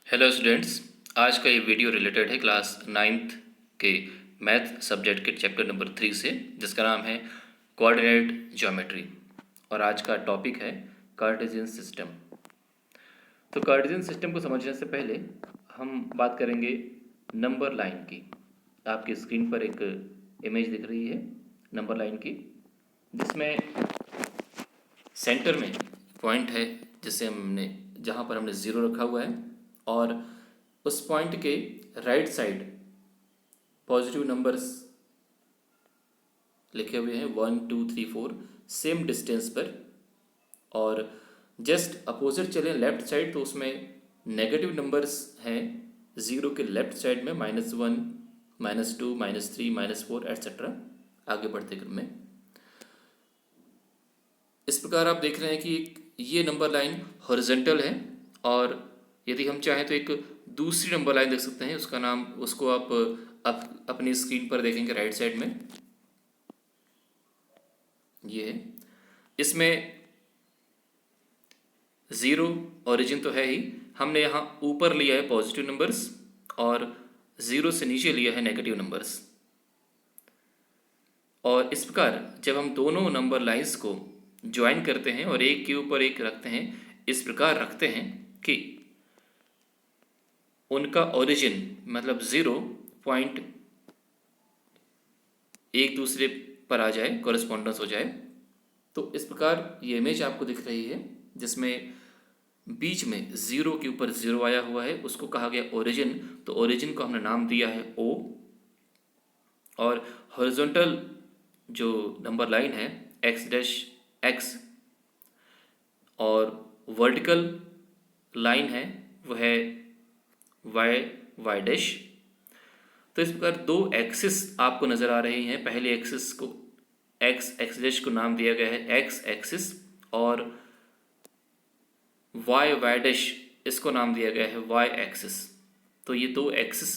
Hello students, आज का ये वीडियो रिलेटेड है क्लास 9th के मैथ सब्जेक्ट के चैप्टर नंबर 3 से, जिसका नाम है कोऑर्डिनेट ज्योमेट्री। और आज का टॉपिक है कार्टेशियन सिस्टम। तो कार्टेशियन सिस्टम को समझने से पहले हम बात करेंगे नंबर लाइन की। आपकी स्क्रीन पर एक इमेज दिख रही है नंबर लाइन की, जिसमें सेंटर में पॉइंट है जहाँ पर हमने ज़ीरो रखा हुआ है, और उस पॉइंट के राइट साइड पॉजिटिव नंबर्स लिखे हुए हैं 1 2 3 4 सेम डिस्टेंस पर। और जस्ट अपोजिट चलें लेफ्ट साइड तो उसमें नेगेटिव नंबर्स हैं ज़ीरो के लेफ्ट साइड में -1 -2 -3 -4 एट्सेट्रा आगे बढ़ते क्रम में। इस प्रकार आप देख रहे हैं कि ये नंबर लाइन हॉरिजॉन्टल है, और यदि हम चाहें तो एक दूसरी नंबर लाइन देख सकते हैं। उसको आप अपनी स्क्रीन पर देखेंगे राइट साइड में, ये है। इसमें ज़ीरो ओरिजिन तो है ही, हमने यहाँ ऊपर लिया है पॉजिटिव नंबर्स और ज़ीरो से नीचे लिया है नेगेटिव नंबर्स। और इस प्रकार जब हम दोनों नंबर लाइंस को ज्वाइन करते हैं और एक के ऊपर एक रखते हैं, इस प्रकार रखते हैं कि उनका ओरिजिन मतलब ज़ीरो पॉइंट एक दूसरे पर आ जाए, कॉरेस्पॉन्डेंस हो जाए। तो इस प्रकार ये इमेज आपको दिख रही है, जिसमें बीच में ज़ीरो के ऊपर ज़ीरो आया हुआ है, उसको कहा गया ओरिजिन। तो ओरिजिन को हमने नाम दिया है ओ। और हॉरिजॉन्टल जो नंबर लाइन है एक्स डैश एक्स, और वर्टिकल लाइन है वो है वाई वाई डैश। तो इस प्रकार दो एक्सिस आपको नज़र आ रही हैं। पहले एक्सिस को एक्स एक्स डैश को नाम दिया गया है एक्स एक्सिस, और वाई वाई डैश इसको नाम दिया गया है वाई एक्सिस। तो ये दो एक्सिस,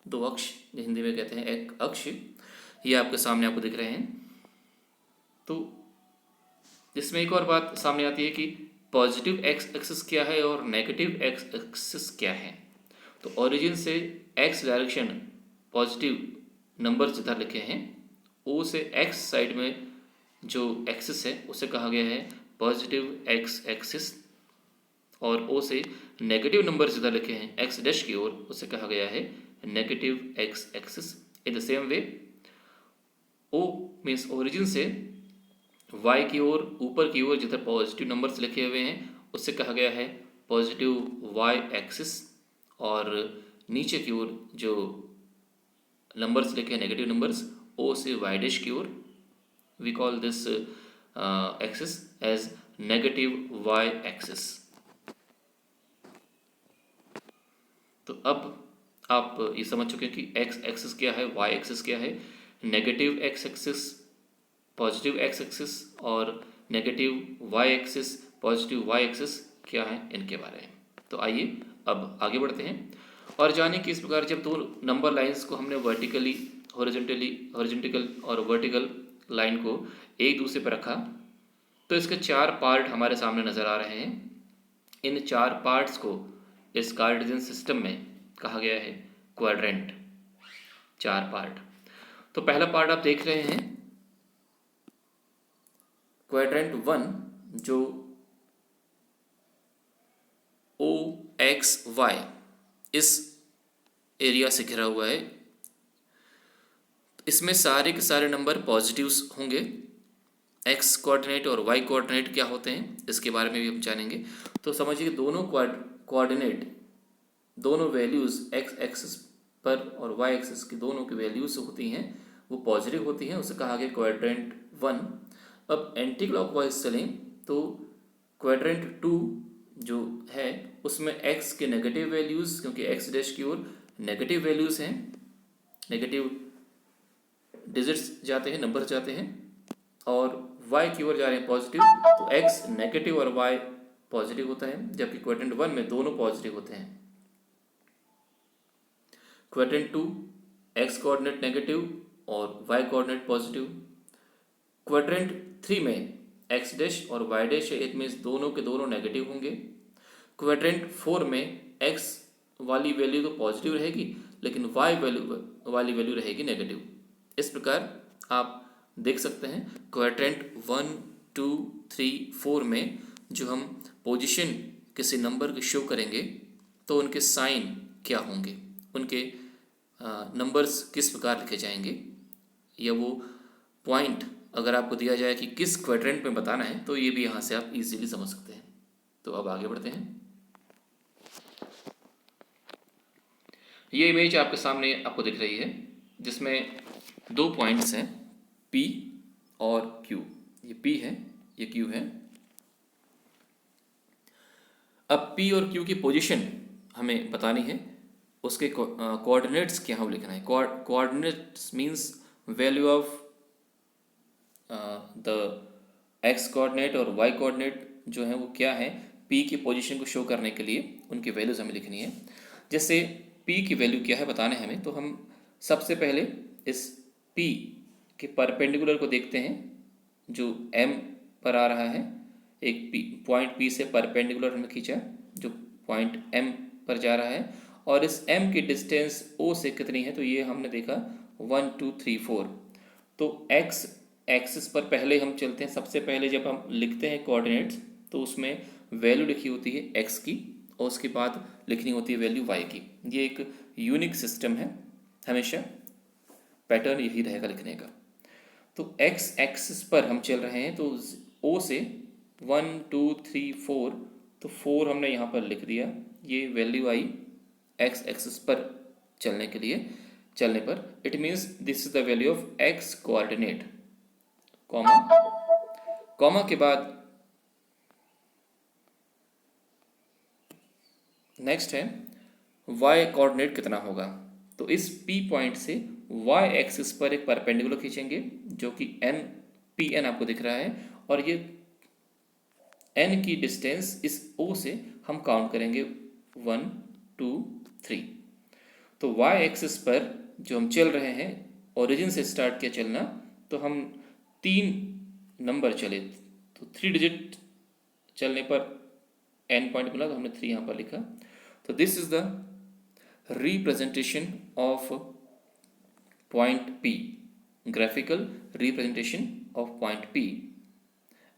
दो अक्ष हिंदी में कहते हैं एक अक्ष, ये आपके सामने आपको दिख रहे हैं। तो इसमें एक और बात सामने आती है कि पॉजिटिव एक्स एक्सिस क्या है और नेगेटिव एक्स एक्सिस क्या है। तो ओरिजिन से एक्स डायरेक्शन पॉजिटिव नंबर जिधर लिखे हैं, ओ से एक्स साइड में जो एक्सिस है उसे कहा गया है पॉजिटिव एक्स एक्सिस, और ओ से नेगेटिव नंबर जिधर लिखे हैं एक्स डैश की ओर उसे कहा गया है negative x axis. In the same way O means origin से वाई की ओर ऊपर की ओर जिधर पॉजिटिव नंबर्स लिखे हुए हैं उससे कहा गया है पॉजिटिव वाई एक्सिस, और नीचे की ओर जो नंबर्स लिखे हैं नेगेटिव नंबर्स ओ से वाई डैश की ओर, we call this axis as negative Y axis. तो अब आप ये समझ चुके हैं कि एक्स एक्सिस क्या है, वाई एक्सिस क्या है, negative x axis positive X axis और negative Y axis positive Y axis क्या है इनके बारे में। तो आइए अब आगे बढ़ते हैं और जाने कि इस प्रकार जब दो नंबर लाइंस को हमने वर्टिकली हॉरिजॉन्टल और वर्टिकल लाइन को एक दूसरे पर रखा, तो इसके चार पार्ट हमारे सामने नज़र आ रहे हैं। इन चार पार्ट्स को इस कार्टेशियन सिस्टम में कहा गया है क्वाड्रेंट। चार पार्ट। तो पहला पार्ट आप देख रहे हैं क्वाड्रेंट 1, जो ओ एक्स वाई इस एरिया से घिरा हुआ है। इसमें सारे के सारे नंबर पॉजिटिव्स होंगे। एक्स कोऑर्डिनेट और वाई कोऑर्डिनेट क्या होते हैं इसके बारे में भी हम जानेंगे। तो समझिए दोनों कोऑर्डिनेट, दोनों वैल्यूज़ एक्स एक्सिस पर और वाई एक्सिस की दोनों की वैल्यूज़ होती हैं वो पॉजिटिव होती हैं, उसे कहा गया क्वाड्रेंट 1। अब एंटी क्लॉकवाइज चलें तो क्वाड्रेंट 2 जो है उसमें एक्स के नेगेटिव वैल्यूज़, क्योंकि एक्स डैश की ओर नेगेटिव वैल्यूज़ हैं, नेगेटिव डिजिट्स जाते हैं, नंबर जाते हैं, और वाई की ओर जा रहे हैं पॉजिटिव, तो एक्स नेगेटिव और वाई पॉजिटिव होता है, जबकि क्वाड्रेंट 1 में दोनों पॉजिटिव होते हैं। क्वाड्रेंट 2 एक्स कोऑर्डिनेट नेगेटिव और वाई कोऑर्डिनेट पॉजिटिव। क्वाड्रेंट 3 में एक्स डैश और वाई डैश है, इट मीन्स दोनों के दोनों नेगेटिव होंगे। क्वाड्रेंट 4 में एक्स वाली वैल्यू तो पॉजिटिव रहेगी, लेकिन वाई वैल्यू वाली वैल्यू रहेगी नेगेटिव। इस प्रकार आप देख सकते हैं क्वाड्रेंट 1, 2, 3, 4 में जो हम पोजीशन किसी नंबर की शो करेंगे तो उनके साइन क्या होंगे, उनके नंबर्स किस प्रकार लिखे जाएंगे, या वो पॉइंट अगर आपको दिया जाए कि किस क्वाड्रेंट में बताना है तो ये भी यहाँ से आप इजीली समझ सकते हैं। तो अब आगे बढ़ते हैं। ये इमेज आपके सामने आपको दिख रही है जिसमें दो पॉइंट्स हैं P और Q। ये P है, ये Q है। अब P और Q की पोजीशन हमें बतानी है, उसके कोऑर्डिनेट्स क्या हम लिखना है। Coordinates means value of the x coordinate और वाई कोऑर्डिनेट जो है वो क्या है, P की पोजीशन को शो करने के लिए उनकी वैल्यूज हमें लिखनी है। जैसे P की वैल्यू क्या है बताना है हमें, तो हम सबसे पहले इस P के परपेंडिकुलर को देखते हैं जो M पर आ रहा है। एक पॉइंट P से परपेंडिकुलर हमने खींचा जो पॉइंट M पर जा रहा है, और इस M की डिस्टेंस O से कितनी है, तो ये हमने देखा 1, 2, 3, 4। तो x एक्सिस पर पहले हम चलते हैं। सबसे पहले जब हम लिखते हैं कोऑर्डिनेट्स तो उसमें वैल्यू लिखी होती है x की और उसके बाद लिखनी होती है वैल्यू y की। ये एक यूनिक सिस्टम है, हमेशा पैटर्न यही रहेगा लिखने का। तो x एक्सिस पर हम चल रहे हैं तो O से 1, 2, 3, 4, तो 4 हमने यहाँ पर लिख दिया। ये वैल्यू आई x एक्सिस पर चलने पर it means this is the value of x coordinate. Comma, comma के बाद नेक्स्ट है y कोऑर्डिनेट कितना होगा। तो इस P पॉइंट से y एक्सिस पर एक परपेंडिकुलर खींचेंगे जो कि PN आपको दिख रहा है, और ये n की डिस्टेंस इस O से हम काउंट करेंगे 1, 2, 3। तो y एक्सिस पर जो हम चल रहे हैं, ओरिजिन से स्टार्ट किया चलना, तो हम 3 नंबर चले, तो 3 डिजिट चलने पर n पॉइंट मिला तो हमने 3 यहाँ पर लिखा। तो this is the representation of point P, graphical representation of point P।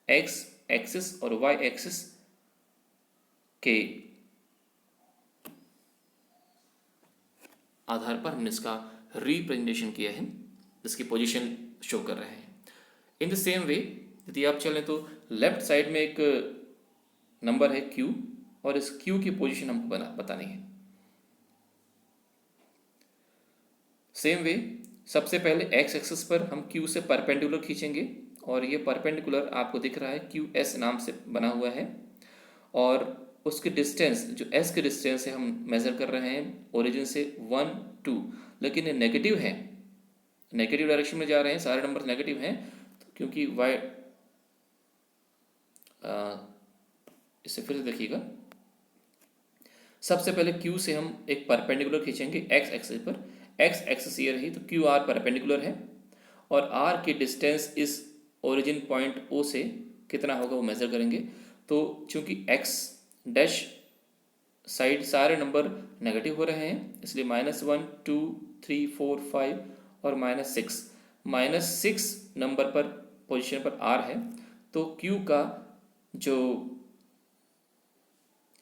x axis और y एक्सिस के आधार पर हमने इसका रिप्रेजेंटेशन किया है, इसकी पोजीशन शो कर रहे हैं। इन द सेम वे यदि आप चलें तो लेफ्ट साइड में एक नंबर है Q, और इस Q की पोजीशन हमको बतानी है। सेम वे सबसे पहले x एक्सिस पर हम Q से परपेंडिकुलर खींचेंगे, और ये परपेंडिकुलर आपको दिख रहा है QS नाम से बना हुआ है, और उसकी डिस्टेंस जो s की डिस्टेंस है हम मेज़र कर रहे हैं ओरिजिन से 1, 2, लेकिन ये नेगेटिव है, नेगेटिव डायरेक्शन में जा रहे हैं, सारे नंबर नेगेटिव हैं। तो क्योंकि y इसे फिर से देखिएगा, सबसे पहले Q से हम एक परपेंडिकुलर खींचेंगे x एक्सिस पर। x एक्सिस ये रही तो QR परपेंडिकुलर है, और R की डिस्टेंस इस ओरिजिन पॉइंट O से कितना होगा वो मेज़र करेंगे। तो चूंकि x डैश साइड सारे नंबर नेगेटिव हो रहे हैं, इसलिए -1, 2, 3, 4, 5 और -6 नंबर पर पोजीशन पर R है। तो Q का जो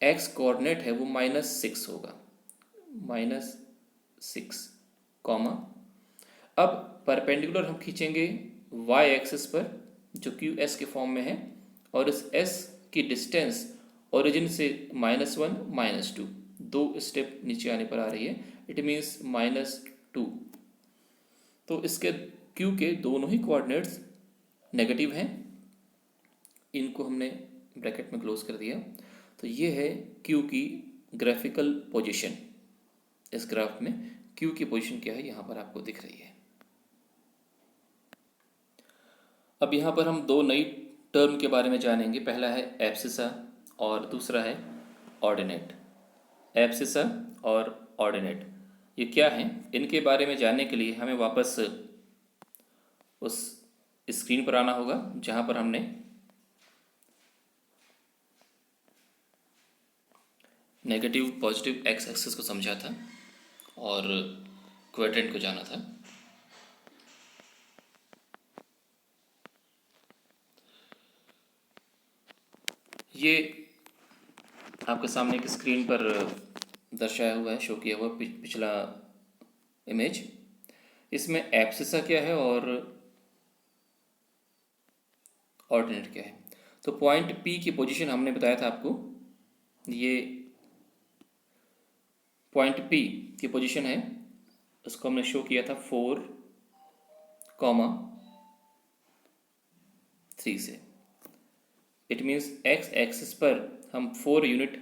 x कोऑर्डिनेट है वो -6 होगा, -6, कॉमा। अब परपेंडिकुलर हम खींचेंगे y एक्सिस पर जो QS के फॉर्म में है, और इस S की डिस्टेंस ओरिजिन से -1, -2, 2 स्टेप नीचे आने पर आ रही है, इट मीन्स -2। तो इसके Q के दोनों ही कोऑर्डिनेट्स नेगेटिव हैं, इनको हमने ब्रैकेट में क्लोज कर दिया। तो ये है Q की ग्राफिकल पोजीशन। इस ग्राफ में Q की पोजीशन क्या है यहाँ पर आपको दिख रही है। अब यहाँ पर हम दो नई टर्म के बारे में जानेंगे। पहला है एब्सिसा और दूसरा है ऑर्डिनेट। एब्सिसा और ऑर्डिनेट ये क्या हैं, इनके बारे में जानने के लिए हमें वापस उस स्क्रीन पर आना होगा जहाँ पर हमने नेगेटिव पॉजिटिव एक्स एक्सिस को समझा था और क्वाड्रेंट को जाना था। ये आपके सामने एक स्क्रीन पर दर्शाया हुआ है, शो किया हुआ पिछला इमेज। इसमें एब्सिसा क्या है और ऑर्डिनेट क्या है। तो पॉइंट पी की पोजीशन हमने बताया था आपको, ये पॉइंट पी की पोजीशन है, उसको हमने शो किया था 4,3 से। इट मीन्स एक्स एक्सिस पर हम 4 यूनिट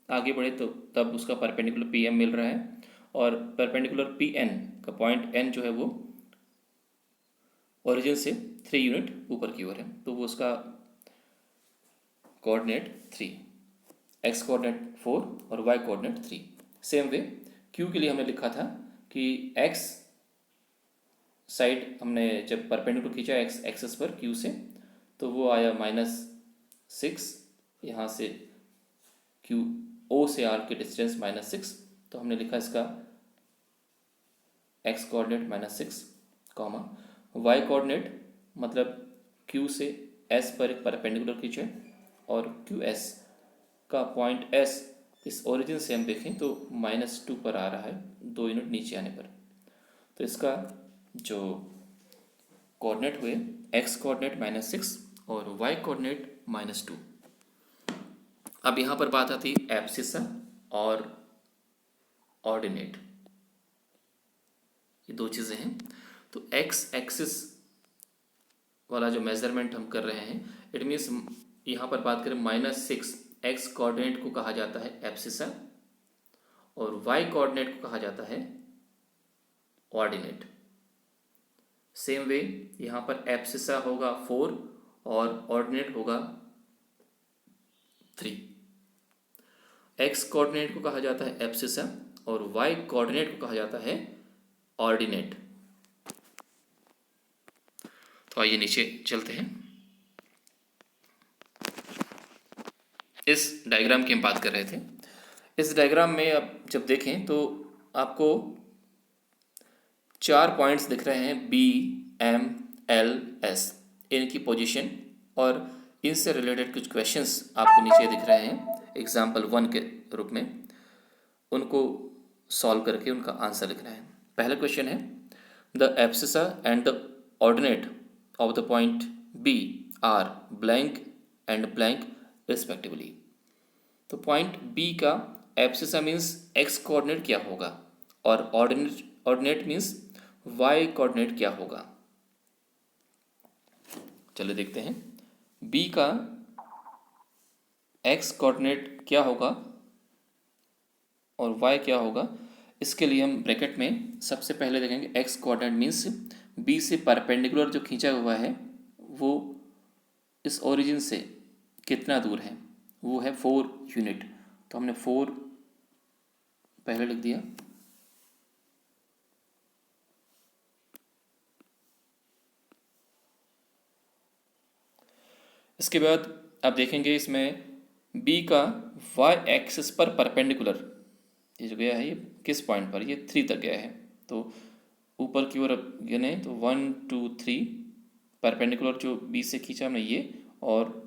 आगे बढ़े तो तब उसका परपेंडिकुलर पी एम मिल रहा है, और परपेंडिकुलर पी एन का पॉइंट एन जो है वो ओरिजिन से 3 यूनिट ऊपर की ओर है, तो वो उसका कोऑर्डिनेट 3, एक्स कोऑर्डिनेट 4 और y coordinate 3। Same way Q के लिए हमने लिखा था कि एक्स साइड हमने जब परपेंडिकुलर खींचा एक्स एक्सिस पर क्यू से, तो वो आया -6, यहाँ से क्यू ओ से आर के डिस्टेंस -6, तो हमने लिखा इसका एक्स कोऑर्डिनेट -6, वाई कोऑर्डिनेट मतलब क्यू से एस पर एक परपेंडिकुलर खींचे और क्यू एस का पॉइंट एस इस ओरिजिन से हम देखें तो -2 पर आ रहा है, 2 यूनिट नीचे आने पर। तो इसका जो कोऑर्डिनेट हुए एक्स कोऑर्डिनेट -6 और वाई कोऑर्डिनेट -2। अब यहाँ पर बात आती है एब्सिसा और ऑर्डिनेट, ये दो चीज़ें हैं। तो एक्स एक्सिस वाला जो मेजरमेंट हम कर रहे हैं, इट मीन्स यहाँ पर बात करें -6 एक्स कोऑर्डिनेट को कहा जाता है एब्सिसा और वाई कोऑर्डिनेट को कहा जाता है ऑर्डिनेट। सेम वे यहाँ पर एब्सिसा होगा 4 और ऑर्डिनेट होगा 3। एक्स कोऑर्डिनेट को कहा जाता है एब्सिसा और वाई कोऑर्डिनेट को कहा जाता है ऑर्डिनेट। तो आइए नीचे चलते हैं। इस डायग्राम की हम बात कर रहे थे। इस डायग्राम में अब जब देखें तो आपको 4 पॉइंट्स दिख रहे हैं, बी एम एल एस, इनकी पोजीशन, और इनसे रिलेटेड कुछ क्वेश्चंस आपको नीचे दिख रहे हैं एग्जाम्पल 1 के रूप में। उनको सॉल्व करके उनका आंसर लिखना है। पहला क्वेश्चन है the abscissa and the ordinate of the point B are blank and blank respectively. तो पॉइंट बी का एब्सिसा मीन्स एक्स कोऑर्डिनेट क्या होगा और ऑर्डिनेट मीन्स वाई कोऑर्डिनेट क्या होगा। चलिए देखते हैं बी का एक्स कोऑर्डिनेट क्या होगा और वाई क्या होगा। इसके लिए हम ब्रैकेट में सबसे पहले देखेंगे एक्स कोऑर्डिनेट मीन्स बी से परपेंडिकुलर जो खींचा हुआ है वो इस ओरिजिन से कितना दूर है, वो है 4 यूनिट। तो हमने 4 पहले लिख दिया। इसके बाद आप देखेंगे इसमें बी का वाई एक्सिस पर परपेंडिकुलर ये जो गया है, ये किस पॉइंट पर, ये 3 तक गया है। तो ऊपर की ओर गिने तो 1 2 3 परपेंडिकुलर जो बी से खींचा हमने ये, और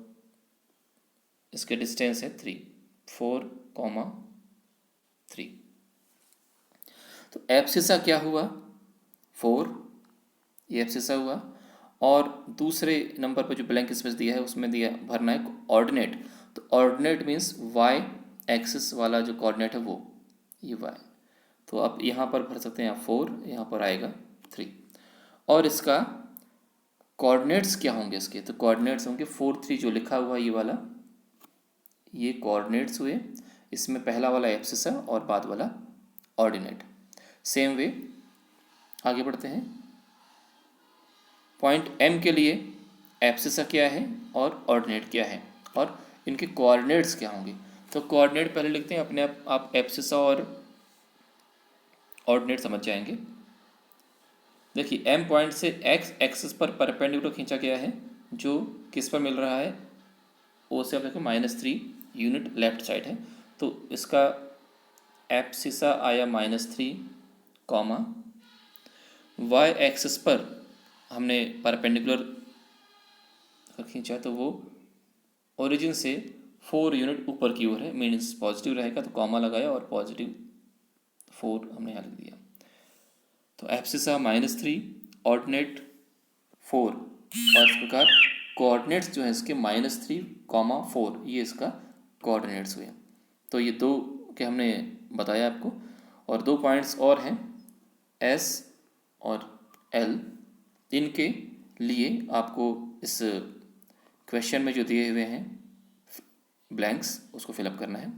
इसके डिस्टेंस है 3, 4, 3। तो एब्सिसा क्या हुआ 4, ये एब्सिसा हुआ, और दूसरे नंबर पर जो ब्लैंक स्पेस दिया है उसमें दिया भरना है ऑर्डिनेट। तो ऑर्डिनेट मीन्स वाई एक्सिस वाला जो कोऑर्डिनेट है वो ये वाई। तो आप यहाँ पर भर सकते हैं 4, यहाँ पर आएगा 3। और इसका कोऑर्डिनेट्स क्या होंगे इसके, तो कोऑर्डिनेट्स होंगे 4 3 जो लिखा हुआ है ये वाला, ये कोऑर्डिनेट्स हुए। इसमें पहला वाला एब्सिसा और बाद वाला ऑर्डिनेट। सेम वे आगे बढ़ते हैं। पॉइंट एम के लिए एब्सिसा क्या है और ऑर्डिनेट क्या है और इनके कोऑर्डिनेट्स क्या होंगे। तो कोऑर्डिनेट पहले लिखते हैं, अपने आप एब्सिसा और ऑर्डिनेट समझ जाएंगे। देखिए एम पॉइंट से एक्स एक्सिस पर परपेंडिकुलर खींचा गया है, जो किस पर मिल रहा है, ओ से आप देखो -3 यूनिट लेफ्ट साइड है। तो इसका एब्सिसा आया -3, कॉमा वाई एक्सिस पर हमने परपेंडिकुलर खींचा तो वो ओरिजिन से 4 यूनिट ऊपर की ओर है, मीन्स पॉजिटिव रहेगा, तो कॉमा लगाया और +4 हमने यहाँ लिख दिया। तो एब्सिसा -3, ऑर्डिनेट 4, और इस प्रकार कोऑर्डिनेट्स जो है इसके -3, 4, ये इसका कोऑर्डिनेट्स हुए। तो ये 2 के हमने बताया आपको, और 2 पॉइंट्स और हैं S और L, इनके लिए आपको इस क्वेश्चन में जो दिए हुए हैं ब्लैंक्स उसको फिलअप करना है।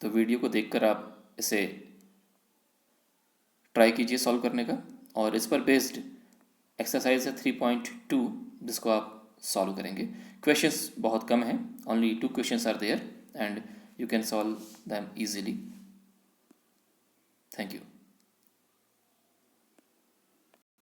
तो वीडियो को देखकर आप इसे ट्राई कीजिए सॉल्व करने का, और इस पर बेस्ड एक्सरसाइज है 3.2 जिसको आप सॉल्व करेंगे। क्वेश्चंस बहुत कम हैं, only 2 questions are there and you can solve them easily. Thank you.